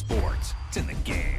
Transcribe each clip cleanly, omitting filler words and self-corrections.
sports. It's in the game.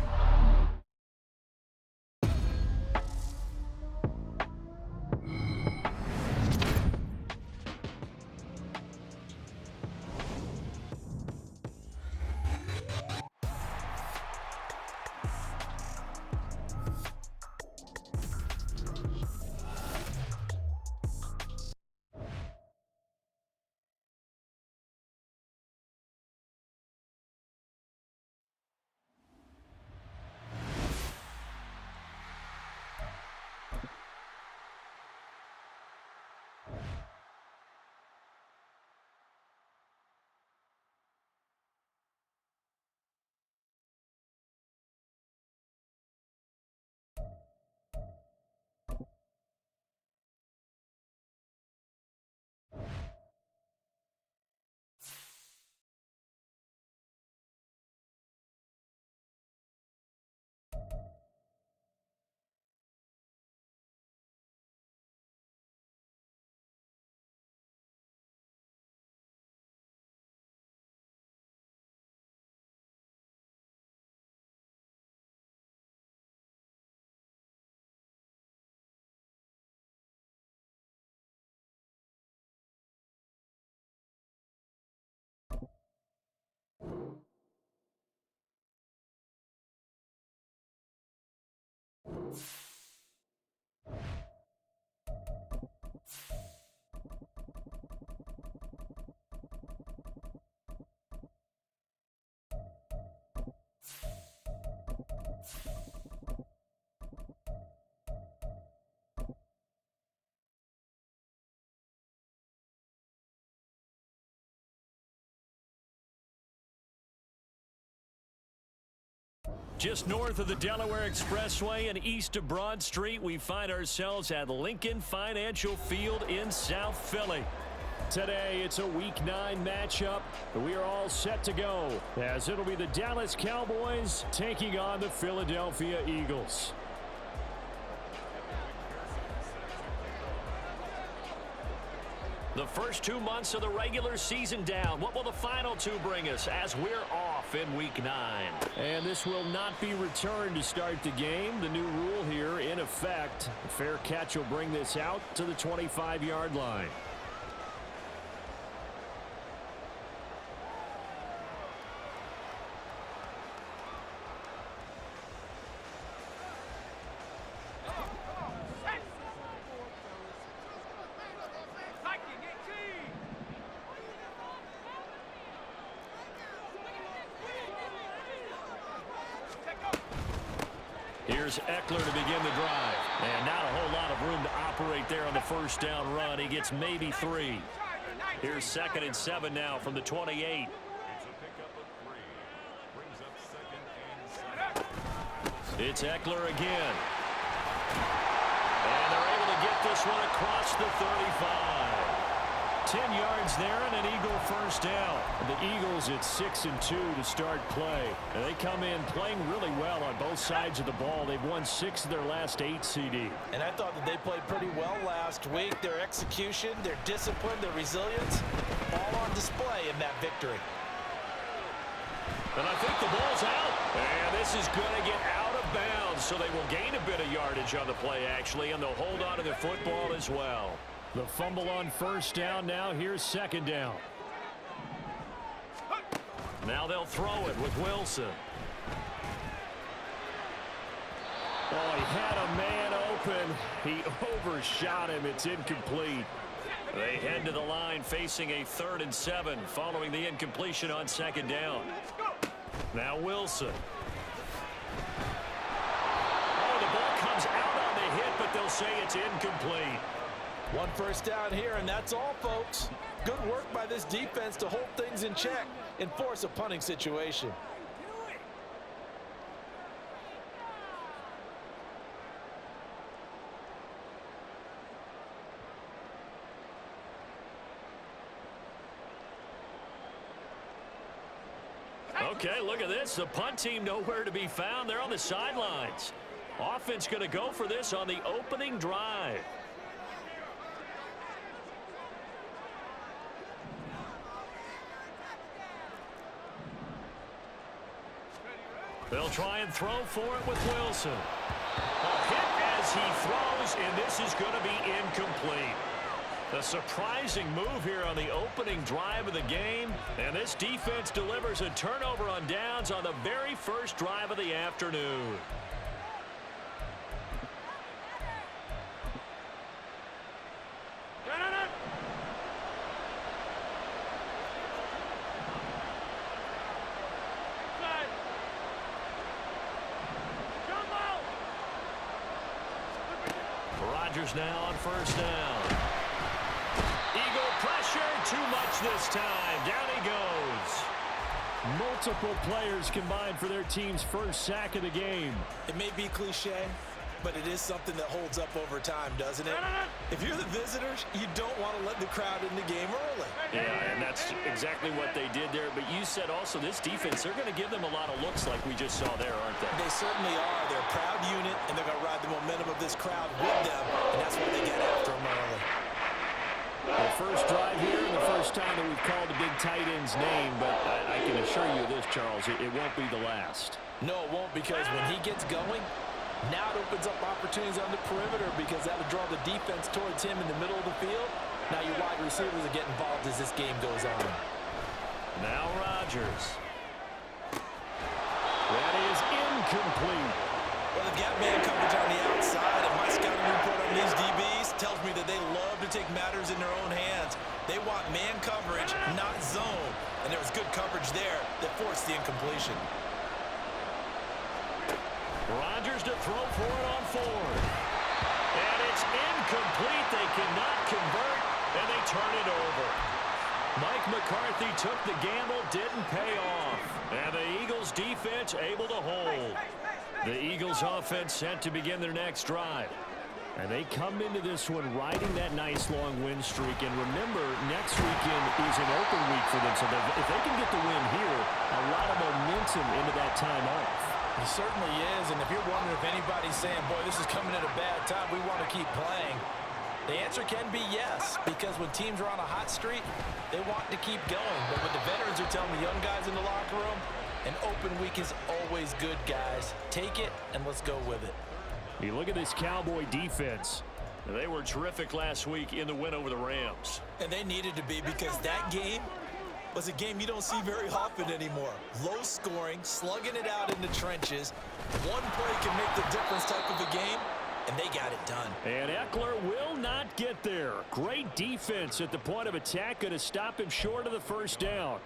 Just north of the Delaware Expressway and east of Broad Street, we find ourselves at Lincoln Financial Field in South Philly. Today, it's a Week 9 matchup. We are all set to go, as it'll be the Dallas Cowboys taking on the Philadelphia Eagles. The first 2 months of the regular season down. What will the final 2 bring us as we're off in Week 9? And this will not be returned to start the game. The new rule here in effect. A fair catch will bring this out to the 25-yard line. Here's Eckler to begin the drive. And not a whole lot of room to operate there on the first down run. He gets maybe 3. Here's 2nd and 7 now from the 28. It's Eckler again. And they're able to get this one across the 35. 10 yards there and an Eagle first down. The Eagles at 6-2 to start play. And they come in playing really well on both sides of the ball. They've won 6 of their last 8 CD. And I thought that they played pretty well last week. Their execution, their discipline, their resilience, all on display in that victory. And I think the ball's out. And this is going to get out of bounds, so they will gain a bit of yardage on the play, actually, and they'll hold on to the football as well. The fumble on first down now. Here's 2nd down. Now they'll throw it with Wilson. Oh, he had a man open. He overshot him. It's incomplete. They head to the line facing a 3rd and 7 following the incompletion on 2nd down. Now Wilson. Oh, the ball comes out on the hit, but they'll say it's incomplete. 1 first down here, and that's all, folks. Good work by this defense to hold things in check and force a punting situation. Okay, look at this. The punt team nowhere to be found. They're on the sidelines. Offense going to go for this on the opening drive. They'll try and throw for it with Wilson. A hit as he throws, and this is going to be incomplete. A surprising move here on the opening drive of the game, and this defense delivers a turnover on downs on the very first drive of the afternoon. Rodgers now on first down. Eagle pressure, too much this time. Down he goes. Multiple players combined for their team's first sack of the game. It may be cliche, but it is something that holds up over time, doesn't it? If you're the visitors, you don't want to let the crowd in the game early. Yeah, and that's exactly what they did there. But you said also this defense, they're going to give them a lot of looks like we just saw there, aren't they? They certainly are. They're a proud unit, and they're going to ride the momentum of this crowd with them, and that's why they get after them early. The first drive here and the first time that we've called a big tight end's name, but I can assure you this, Charles, it won't be the last. No, it won't, because when he gets going, now it opens up opportunities on the perimeter because that'll draw the defense towards him in the middle of the field. Now your wide receivers are getting involved as this game goes on. Now Rodgers. That is incomplete. Well, they've got man coverage on the outside, and my scouting report on these DBs tells me that they love to take matters in their own hands. They want man coverage, not zone. And there was good coverage there that forced the incompletion. Rodgers to throw for it on fourth. And it's incomplete. They cannot convert, and they turn it over. Mike McCarthy took the gamble, didn't pay off. And the Eagles defense able to hold. The Eagles offense set to begin their next drive. And they come into this one riding that nice long win streak. And remember, next weekend is an open week for them. So if they can get the win here, a lot of momentum into that time off. It certainly is, and if you're wondering if anybody's saying, boy, this is coming at a bad time, we want to keep playing, the answer can be yes, because when teams are on a hot streak, they want to keep going. But what the veterans are telling the young guys in the locker room, an open week is always good, guys. Take it, and let's go with it. You look at this Cowboy defense. They were terrific last week in the win over the Rams. And they needed to be, because that game was a game you don't see very often anymore. Low scoring, slugging it out in the trenches. One play can make the difference type of a game, and they got it done. And Eckler will not get there. Great defense at the point of attack, going to stop him short of the first down.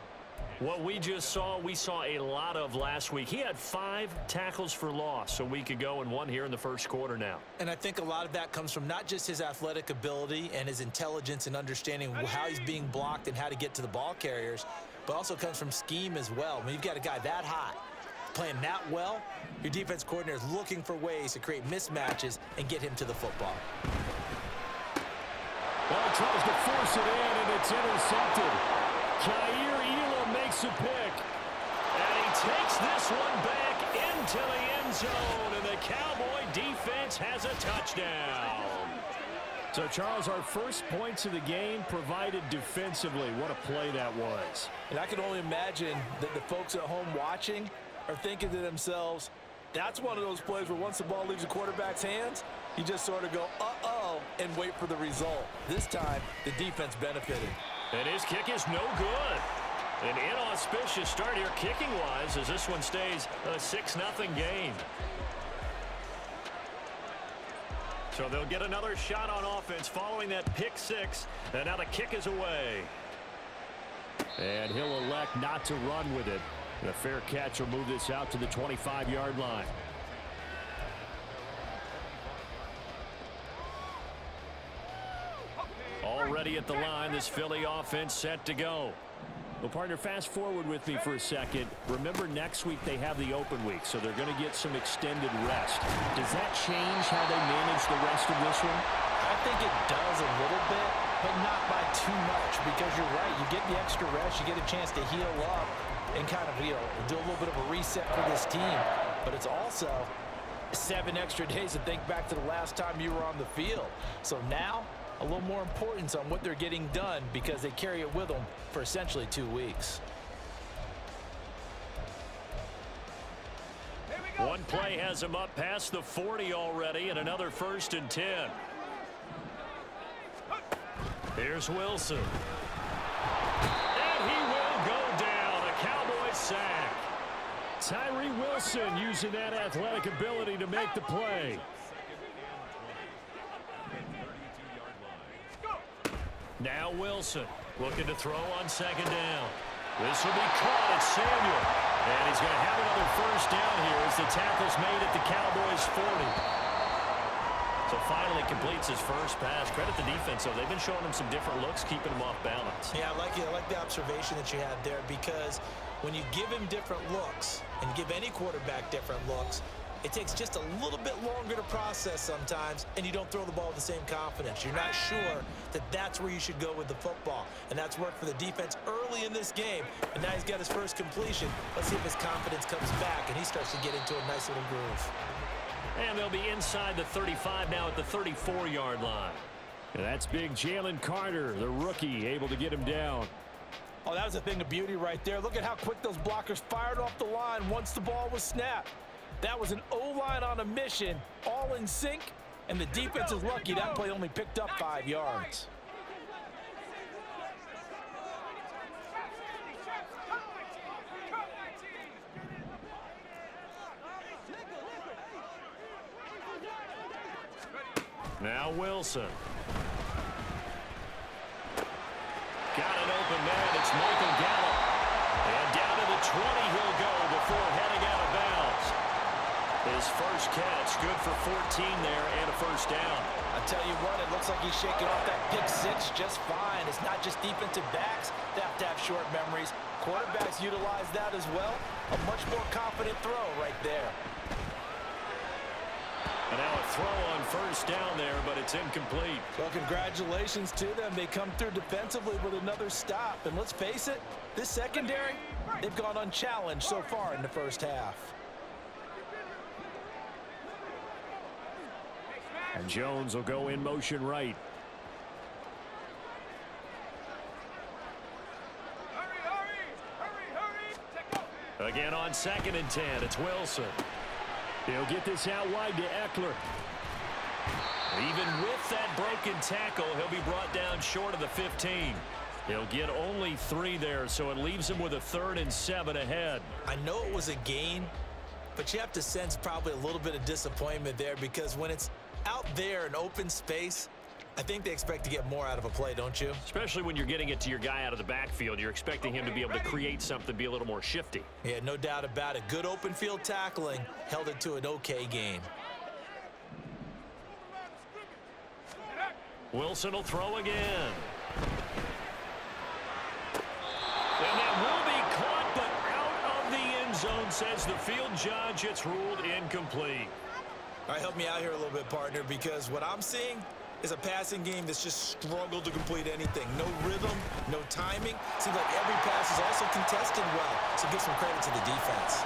What we just saw, we saw a lot of last week. He had 5 tackles for loss a week ago and 1 here in the first quarter now. And I think a lot of that comes from not just his athletic ability and his intelligence and understanding how he's being blocked and how to get to the ball carriers, but also comes from scheme as well. When you've got a guy that hot, playing that well, your defense coordinator is looking for ways to create mismatches and get him to the football. Well, tries to force it in, and it's intercepted. Jair Elam makes a pick. And he takes this one back into the end zone, and the Cowboy defense has a touchdown. So, Charles, our first points of the game provided defensively. What a play that was. And I can only imagine that the folks at home watching are thinking to themselves, that's one of those plays where once the ball leaves the quarterback's hands, you just sort of go, uh-oh, and wait for the result. This time, the defense benefited. And his kick is no good. An inauspicious start here kicking-wise as this one stays a 6-0 game. So they'll get another shot on offense following that pick 6. And now the kick is away. And he'll elect not to run with it. The fair catch will move this out to the 25-yard line. Already at the line, this Philly offense set to go. Well, partner, fast forward with me for a second. Remember, next week they have the open week, so they're going to get some extended rest. Does that change how they manage the rest of this one? I think it does a little bit, but not by too much, because you're right. You get the extra rest, you get a chance to heal up and kind of, do a little bit of a reset for this team. But it's also 7 extra days to think back to the last time you were on the field. So now, a little more importance on what they're getting done because they carry it with them for essentially 2 weeks. One play has him up past the 40 already, and another 1st and 10. Here's Wilson. And he will go down. A Cowboys sack. Tyree Wilson using that athletic ability to make the play. Now Wilson looking to throw on 2nd down. This will be caught at Samuel. And he's going to have another 1st down here as the tackle's made at the Cowboys 40. So finally completes his first pass. Credit the defense, though. They've been showing him some different looks, keeping him off balance. Yeah, I like the observation that you had there, because when you give him different looks and give any quarterback different looks, it takes just a little bit longer to process sometimes, and you don't throw the ball with the same confidence. You're not sure that that's where you should go with the football, and that's worked for the defense early in this game, and now he's got his first completion. Let's see if his confidence comes back, and he starts to get into a nice little groove. And they'll be inside the 35 now at the 34-yard line. And that's big Jalen Carter, the rookie, able to get him down. Oh, that was a thing of beauty right there. Look at how quick those blockers fired off the line once the ball was snapped. That was an O-line on a mission, all in sync, and the defense is lucky that play only picked up 5 yards. Now Wilson. Got an open man. It's Michael Gallup. And down to the 20 he'll go before heading out of bounds. His first catch, good for 14 there and a 1st down. I tell you what, it looks like he's shaking off that pick 6 just fine. It's not just defensive backs that have to have short memories. Quarterbacks utilize that as well. A much more confident throw right there. And now a throw on 1st down there, but it's incomplete. Well, congratulations to them. They come through defensively with another stop. And let's face it, this secondary, they've gone unchallenged so far in the first half. And Jones will go in motion right. Again on 2nd and 10, it's Wilson. He'll get this out wide to Eckler. Even with that broken tackle, he'll be brought down short of the 15. He'll get only 3 there, so it leaves him with a 3rd and 7 ahead. I know it was a gain, but you have to sense probably a little bit of disappointment there, because when it's out there in open space, I think they expect to get more out of a play, don't you? Especially when you're getting it to your guy out of the backfield. You're expecting him to be able to create something, be a little more shifty. Yeah, no doubt about it. Good open field tackling held it to an okay gain. Wilson will throw again. And that will be caught, but out of the end zone, says the field judge. It's ruled incomplete. All right, help me out here a little bit, partner, because what I'm seeing is a passing game that's just struggled to complete anything. No rhythm, no timing. Seems like every pass is also contested well, so give some credit to the defense.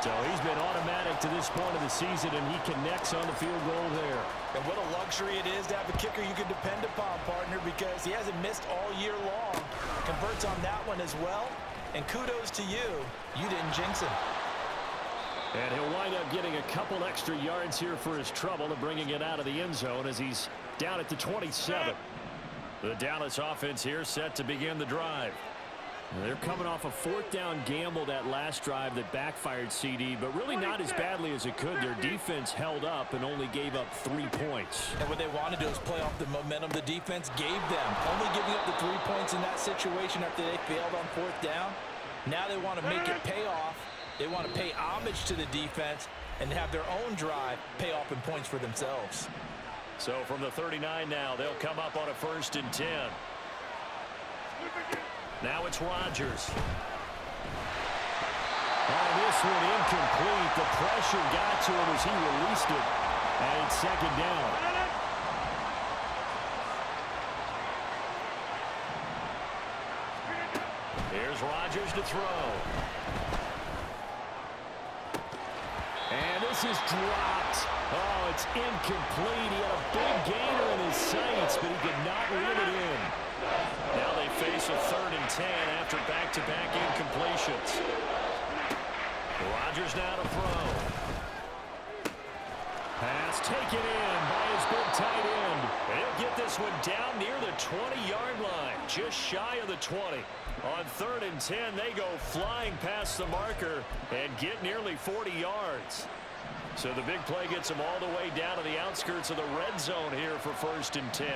So he's been automatic to this point of the season, and he connects on the field goal there. And what a luxury it is to have a kicker you can depend upon, partner, because he hasn't missed all year long. Converts on that one as well, and kudos to you. You didn't jinx him. And he'll wind up getting a couple extra yards here for his trouble and bringing it out of the end zone as he's down at the 27. The Dallas offense here set to begin the drive. They're coming off a 4th down gamble that last drive that backfired CD, but really not as badly as it could. Their defense held up and only gave up 3 points. And what they want to do is play off the momentum the defense gave them. Only giving up the 3 points in that situation after they failed on 4th down. Now they want to make it pay off. They want to pay homage to the defense and have their own drive pay off in points for themselves. So from the 39 now, they'll come up on a 1st and 10. Now it's Rodgers. Oh, this one incomplete. The pressure got to him as he released it. And it's 2nd down. Here's Rodgers to throw. And this is dropped. Oh, it's incomplete. He had a big gainer in his sights, but he could not reel it in. Now they face a 3rd and 10 after back-to-back incompletions. Rodgers now to throw. Pass taken in by his big tight end. He'll get this one down near the 20-yard line, just shy of the 20. On 3rd and 10, they go flying past the marker and get nearly 40 yards. So the big play gets them all the way down to the outskirts of the red zone here for 1st and 10.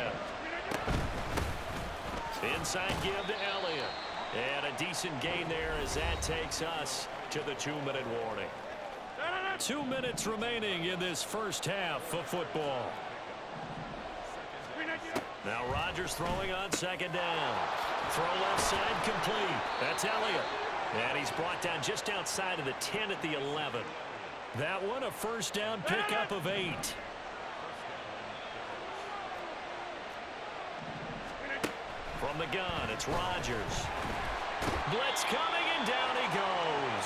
Inside give to Elliott. And a decent gain there as that takes us to the 2-minute warning. 2 minutes remaining in this first half of football. Now Rodgers throwing on 2nd down. Throw left side complete. That's Elliott. And he's brought down just outside of the 10 at the 11. That one a 1st down pickup of 8. From the gun, it's Rodgers. Blitz coming, and down he goes.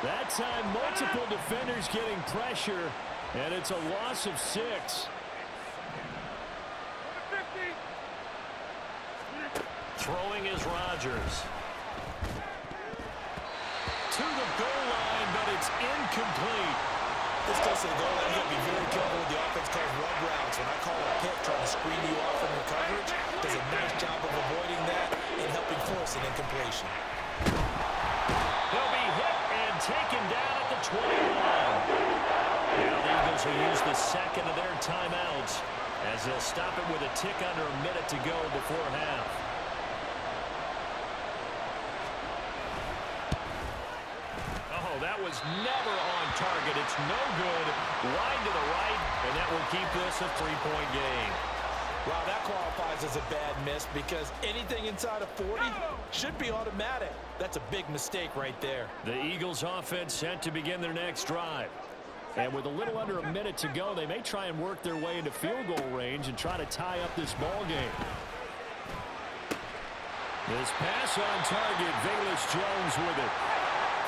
That time, multiple defenders getting pressure, and it's a loss of 6. Throwing is Rodgers. To the goal line, but it's incomplete. This goes to the goal line. You got to be very careful with the offense calls rub routes. When I call a pick trying to screen you off from your coverage, does a nice job of avoiding that and helping force an incompletion. He'll be hit and taken down at the 20-line. Now the Eagles will use the second of their timeouts as they'll stop it with a tick under a minute to go before half. Oh, that was never on target. It's no good. Wide to the right, and that will keep this a 3-point game. Wow, that qualifies as a bad miss because anything inside of 40 should be automatic. That's a big mistake right there. The Eagles offense set to begin their next drive. And with a little under a minute to go, they may try and work their way into field goal range and try to tie up this ball game. This pass on target, Velus Jones with it.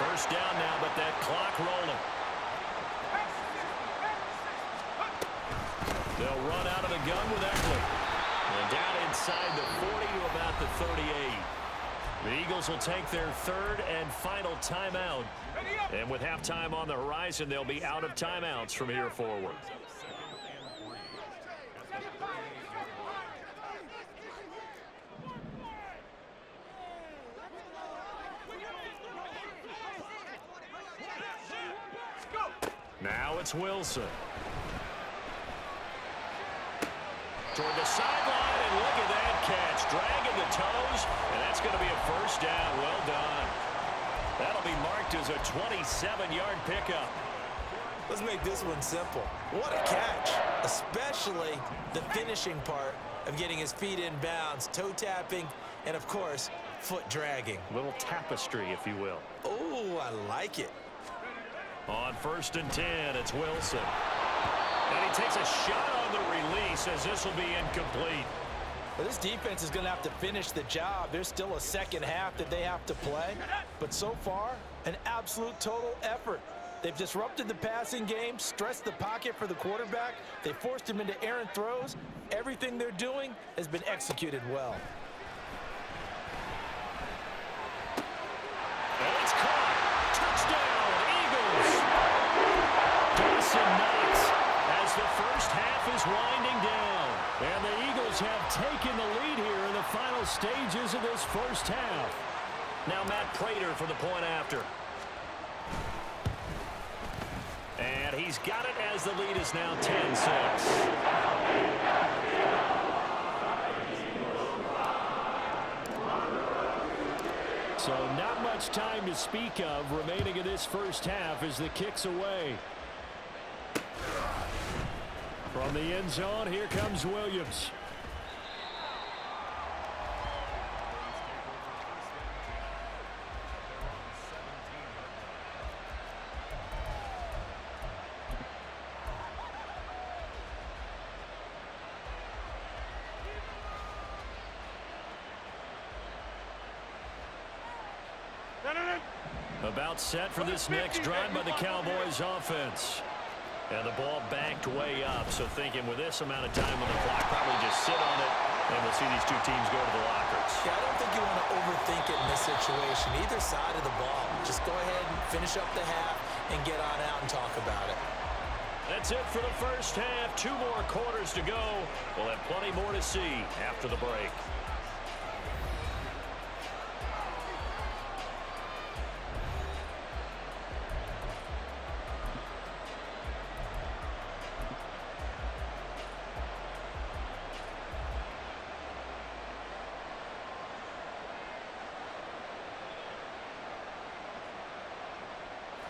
1st down now, but that clock rolling. They'll run out of the gun with Eckler. And down inside the 40 to about the 38. The Eagles will take their 3rd and final timeout. And with halftime on the horizon, they'll be out of timeouts from here forward. Now it's Wilson. Toward the sideline, and look at that catch. Dragging the toes, and that's going to be a 1st down. Well done. That'll be marked as a 27-yard pickup. Let's make this one simple. What a catch, especially the finishing part of getting his feet in bounds, toe tapping, and, of course, foot dragging. Little tapestry, if you will. Oh, I like it. On 1st and 10, it's Wilson. And he takes a shot on the release as this will be incomplete. Well, this defense is going to have to finish the job. There's still a second half that they have to play. But so far, an absolute total effort. They've disrupted the passing game, stressed the pocket for the quarterback. They forced him into errant throws. Everything they're doing has been executed well. And it's caught. Touchdown, Eagles. Dawson Knox as the first half is winding down. And the Eagles have taken the lead here in the final stages of this first half. Now Matt Prater for the point after. And he's got it as the lead is now 10-6. So not much time to speak of remaining in this first half as the kick's away. From the end zone, here comes Williams. About set for this next drive by the Cowboys offense. And the ball backed way up, so thinking with this amount of time on the clock, probably just sit on it, and we'll see these two teams go to the lockers. Yeah, I don't think you want to overthink it in this situation, either side of the ball. Just go ahead and finish up the half and get on out and talk about it. That's it for the first half. 2 more quarters to go. We'll have plenty more to see after the break.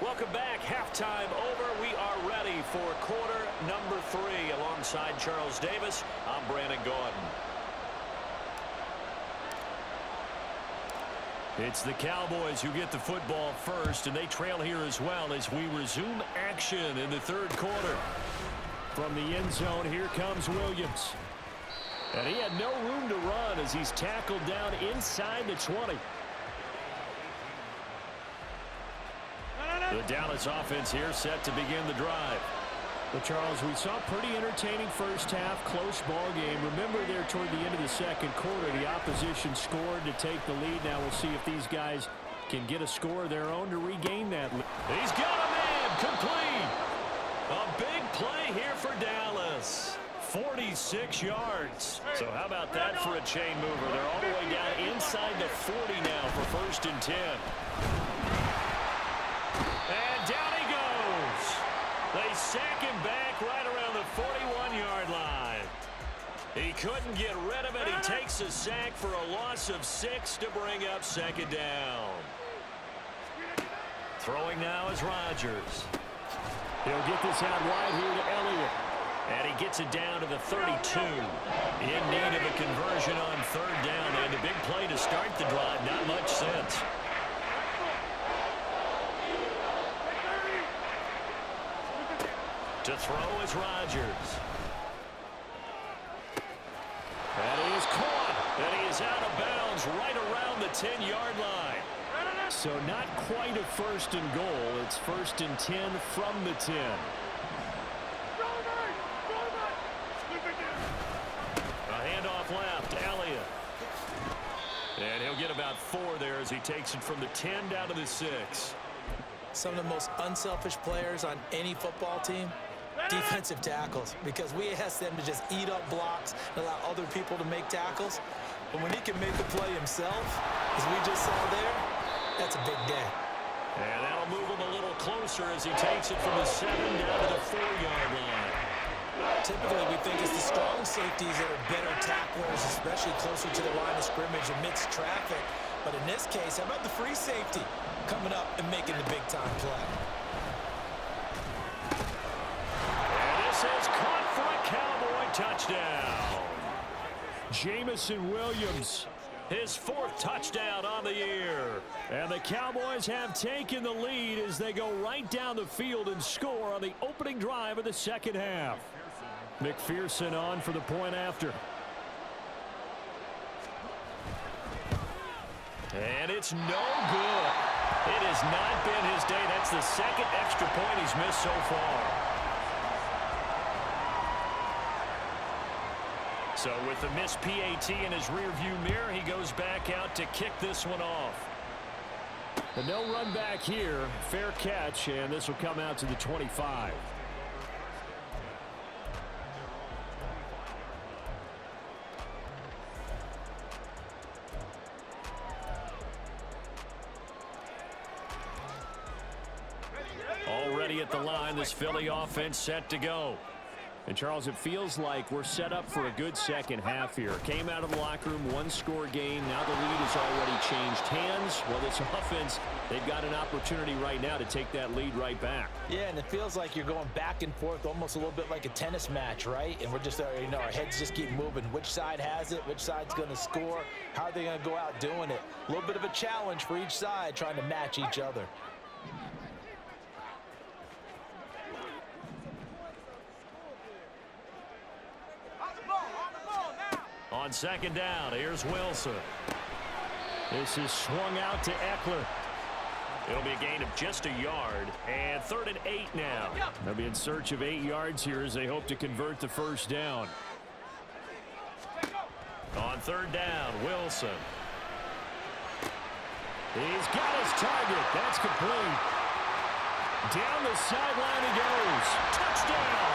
Welcome back. Halftime over. We are ready for quarter number 3. Alongside Charles Davis, I'm Brandon Gordon. It's the Cowboys who get the football first, and they trail here as well as we resume action in the third quarter. From the end zone, here comes Williams. And he had no room to run as he's tackled down inside the 20. The Dallas offense here set to begin the drive. Well, Charles, we saw a pretty entertaining first half, close ball game. Remember there toward the end of the second quarter, the opposition scored to take the lead. Now we'll see if these guys can get a score of their own to regain that lead. He's got a man complete. A big play here for Dallas. 46 yards. So how about that for a chain mover? They're all the way down inside the 40 now for 1st and 10. And down he goes. They sack him back right around the 41-yard line. He couldn't get rid of it. He takes a sack for a loss of 6 to bring up 2nd down. Throwing now is Rodgers. He'll get this out wide here to Elliott. And he gets it down to the 32. In need of a conversion on 3rd down. And a big play to start the drive. Not much sense. To throw is Rodgers. And he is caught. And he is out of bounds right around the 10-yard line. So not quite a 1st and goal. It's 1st and 10 from the 10. A handoff left. Elliott. And he'll get about 4 there as he takes it from the 10 down to the 6. Some of the most unselfish players on any football team, defensive tackles, because we ask them to just eat up blocks and allow other people to make tackles. But when he can make the play himself, as we just saw there, that's a big day. And that'll move him a little closer as he takes it from the 7 down to the 4-yard line. Typically, we think it's the strong safeties that are better tacklers, especially closer to the line of scrimmage amidst traffic. But in this case, how about the free safety coming up and making the big-time play? And this is caught for a Cowboy touchdown. Jamison Williams, his 4th touchdown on the year. And the Cowboys have taken the lead as they go right down the field and score on the opening drive of the second half. McPherson on for the point after. And it's no good. It has not been his day. That's the 2nd extra point he's missed so far. So with the missed PAT in his rearview mirror, he goes back out to kick this one off. And no run back here. Fair catch, and this will come out to the 25. Already at the line, this Philly offense set to go. And, Charles, it feels like we're set up for a good second half here. Came out of the locker room, 1-score game. Now the lead has already changed hands. Well, this offense, they've got an opportunity right now to take that lead right back. Yeah, and it feels like you're going back and forth almost a little bit like a tennis match, right? And we're just, our heads just keep moving. Which side has it? Which side's going to score? How are they going to go out doing it? A little bit of a challenge for each side trying to match each other. On 2nd down, here's Wilson. This is swung out to Eckler. It'll be a gain of just a yard. And 3rd and 8 now. They'll be in search of 8 yards here as they hope to convert the 1st down. On 3rd down, Wilson. He's got his target. That's complete. Down the sideline he goes. Touchdown.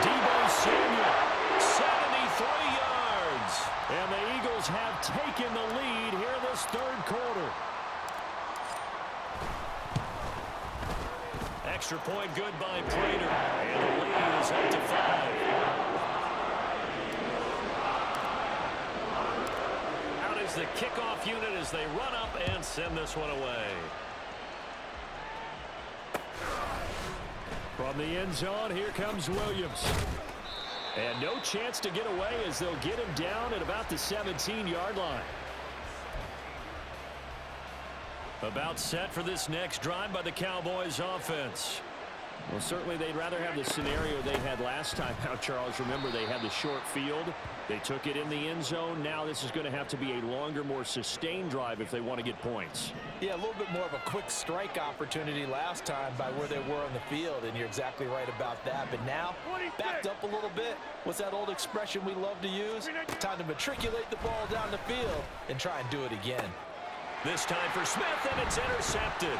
Deebo Samuel, 73 yards. And the Eagles have taken the lead here this third quarter. Extra point good by Prater. And the lead is up to 5. Out is the kickoff unit as they run up and send this one away. From the end zone, here comes Williams. And no chance to get away as they'll get him down at about the 17-yard line. About set for this next drive by the Cowboys offense. Well, certainly they'd rather have the scenario they had last time out, Charles. Remember, they had the short field. They took it in the end zone. Now this is going to have to be a longer, more sustained drive if they want to get points. Yeah, a little bit more of a quick strike opportunity last time by where they were on the field, and you're exactly right about that. But now, backed up a little bit. What's that old expression we love to use? Time to matriculate the ball down the field and try and do it again. This time for Smith, and it's intercepted.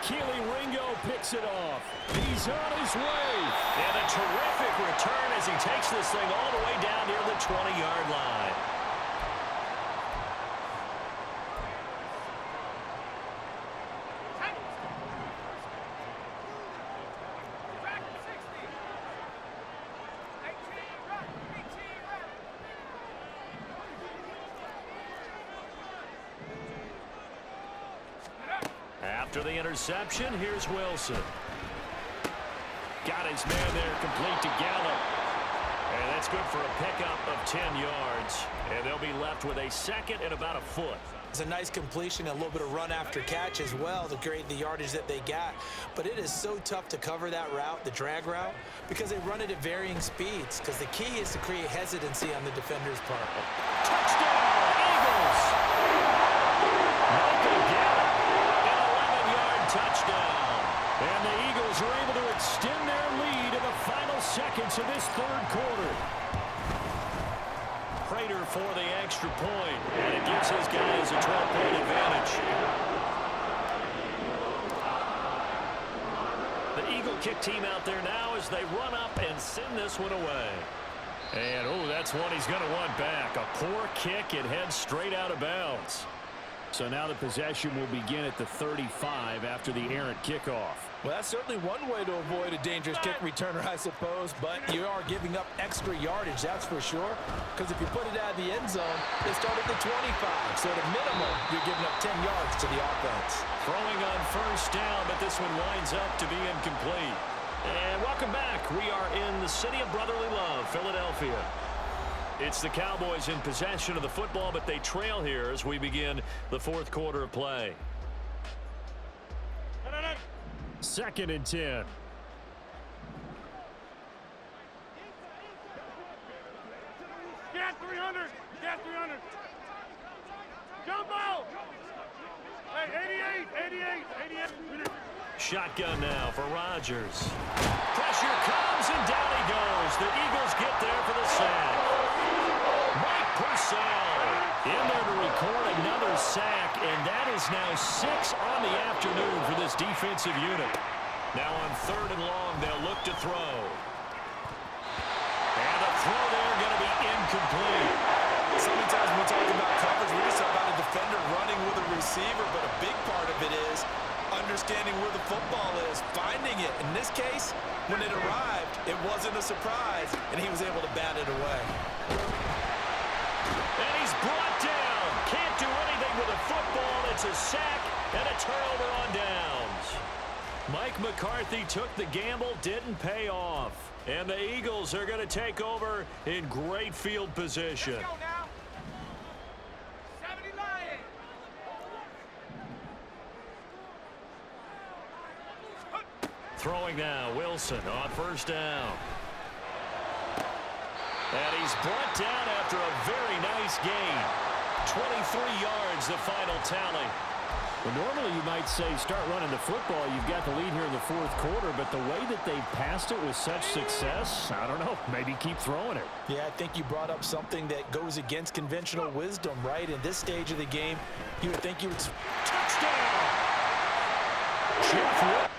Keely Ringo picks it off. He's on his way. And a terrific return as he takes this thing all the way down near the 20-yard line. After the interception, here's Wilson. Got his man there, complete to Gallup. And that's good for a pickup of 10 yards. And they'll be left with a second and about a foot. It's a nice completion, a little bit of run after catch as well to create the yardage that they got. But it is so tough to cover that route, the drag route, because they run it at varying speeds. Because the key is to create hesitancy on the defender's part. Touchdown, Eagles! Michael Gallup, an 11-yard touchdown. And the Eagles are able to extend their lead in the final seconds of this third quarter. Prater for the extra point, and it gives his guys a 12-point advantage. The Eagle kick team out there now as they run up and send this one away. And, oh, that's one he's going to want back. A poor kick. It heads straight out of bounds. So now the possession will begin at the 35 after the errant kickoff. Well, that's certainly one way to avoid a dangerous kick returner, I suppose, but you are giving up extra yardage, that's for sure, because if you put it out of the end zone, they start at the 25, so at a minimum, you're giving up 10 yards to the offense. Throwing on first down, but this one winds up to be incomplete. And welcome back. We are in the city of brotherly love, Philadelphia. It's the Cowboys in possession of the football, but they trail here as we begin the fourth quarter of play. 2nd and 10. Get 300. Get 300. Jump out. Hey, 88. Shotgun now for Rodgers. Pressure comes, and down he goes. The Eagles get there for the sack. Mike Purcell in there to record another sack, and that is now 6 on the afternoon for this defensive unit. Now on 3rd and long, they'll look to throw. And the throw there going to be incomplete. Sometimes when we talk about coverage, we just talk about a defender running with a receiver, but a big part of it is understanding where the football is, finding it. In this case, when it arrived, it wasn't a surprise, and he was able to bat it away. And he's brought down. Can't do anything with a football. It's a sack and a turnover on downs. Mike McCarthy took the gamble, didn't pay off. And the Eagles are going to take over in great field position. Let's go now. 70 Lions. Throwing now, Wilson on first down. And he's brought down after a very nice gain. 23 yards, the final tally. Well, normally you might say start running the football. You've got the lead here in the fourth quarter, but the way that they've passed it with such success, I don't know, maybe keep throwing it. Yeah, I think you brought up something that goes against conventional wisdom, right? In this stage of the game, you would think you would... Touchdown! Jeff